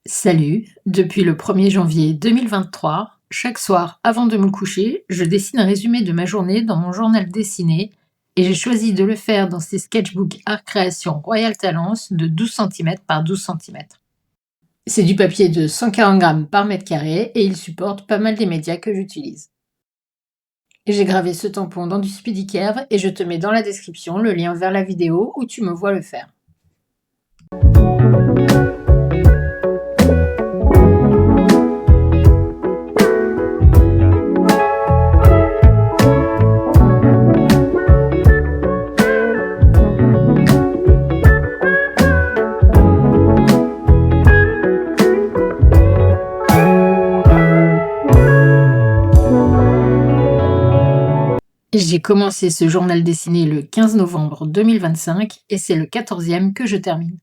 Salut, depuis le 1er janvier 2023, chaque soir avant de me coucher, je dessine un résumé de ma journée dans mon journal dessiné et j'ai choisi de le faire dans ces sketchbooks Art Création Royal Talents de 12 cm par 12 cm. C'est du papier de 140 grammes par mètre carré et il supporte pas mal des médias que j'utilise. J'ai gravé ce tampon dans du Speedy Curve et je te mets dans la description le lien vers la vidéo où tu me vois le faire. J'ai commencé ce journal dessiné le 15 novembre 2025 et c'est le 14e que je termine.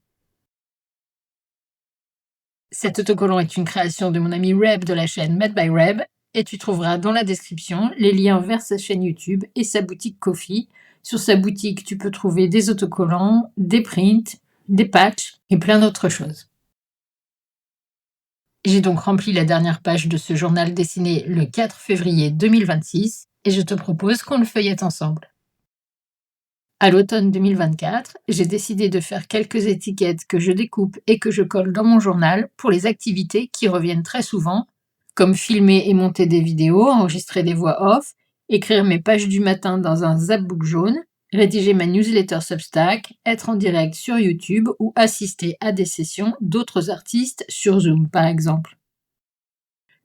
Cet autocollant est une création de mon ami Reb de la chaîne Made by Reb et tu trouveras dans la description les liens vers sa chaîne YouTube et sa boutique Ko-fi. Sur sa boutique, tu peux trouver des autocollants, des prints, des patchs et plein d'autres choses. J'ai donc rempli la dernière page de ce journal dessiné le 4 février 2026 et je te propose qu'on le feuillette ensemble. À l'automne 2024, j'ai décidé de faire quelques étiquettes que je découpe et que je colle dans mon journal pour les activités qui reviennent très souvent, comme filmer et monter des vidéos, enregistrer des voix off, écrire mes pages du matin dans un Zapbook jaune, rédiger ma newsletter Substack, être en direct sur YouTube ou assister à des sessions d'autres artistes sur Zoom par exemple.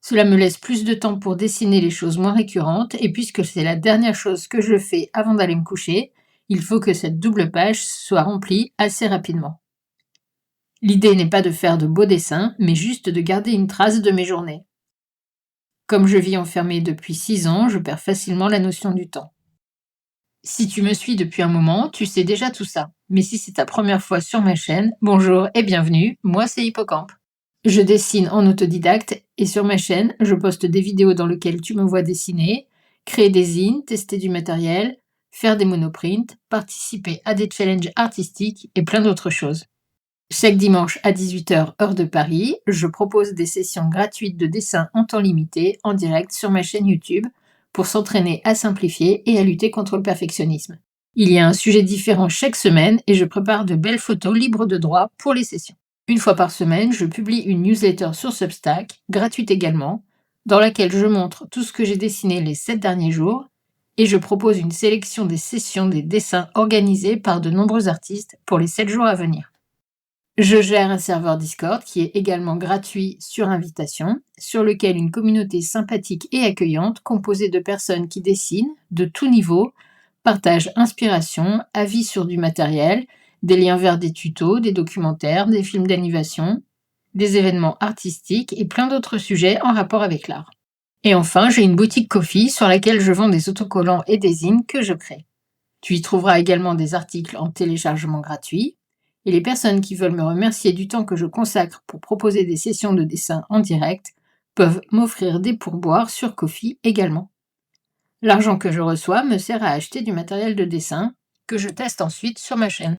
Cela me laisse plus de temps pour dessiner les choses moins récurrentes et puisque c'est la dernière chose que je fais avant d'aller me coucher, il faut que cette double page soit remplie assez rapidement. L'idée n'est pas de faire de beaux dessins, mais juste de garder une trace de mes journées. Comme je vis enfermée depuis 6 ans, je perds facilement la notion du temps. Si tu me suis depuis un moment, tu sais déjà tout ça. Mais si c'est ta première fois sur ma chaîne, bonjour et bienvenue, moi c'est Hippocampe. Je dessine en autodidacte et sur ma chaîne, je poste des vidéos dans lesquelles tu me vois dessiner, créer des zines, tester du matériel, faire des monoprints, participer à des challenges artistiques et plein d'autres choses. Chaque dimanche à 18h heure de Paris, je propose des sessions gratuites de dessin en temps limité en direct sur ma chaîne YouTube pour s'entraîner à simplifier et à lutter contre le perfectionnisme. Il y a un sujet différent chaque semaine et je prépare de belles photos libres de droit pour les sessions. Une fois par semaine, je publie une newsletter sur Substack, gratuite également, dans laquelle je montre tout ce que j'ai dessiné les 7 derniers jours et je propose une sélection des sessions des dessins organisés par de nombreux artistes pour les 7 jours à venir. Je gère un serveur Discord qui est également gratuit sur invitation, sur lequel une communauté sympathique et accueillante composée de personnes qui dessinent, de tout niveau, partagent inspiration, avis sur du matériel, des liens vers des tutos, des documentaires, des films d'animation, des événements artistiques et plein d'autres sujets en rapport avec l'art. Et enfin, j'ai une boutique Ko-fi sur laquelle je vends des autocollants et des zines que je crée. Tu y trouveras également des articles en téléchargement gratuit et les personnes qui veulent me remercier du temps que je consacre pour proposer des sessions de dessin en direct peuvent m'offrir des pourboires sur Ko-fi également. L'argent que je reçois me sert à acheter du matériel de dessin que je teste ensuite sur ma chaîne.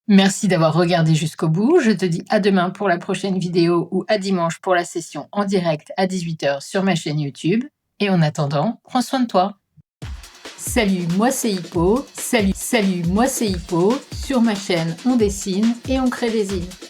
Merci d'avoir regardé jusqu'au bout. Je te dis à demain pour la prochaine vidéo ou à dimanche pour la session en direct à 18h sur ma chaîne YouTube. Et en attendant, prends soin de toi. Salut, moi c'est Hippo. Salut, moi c'est Hippo. Sur ma chaîne, on dessine et on crée des îles.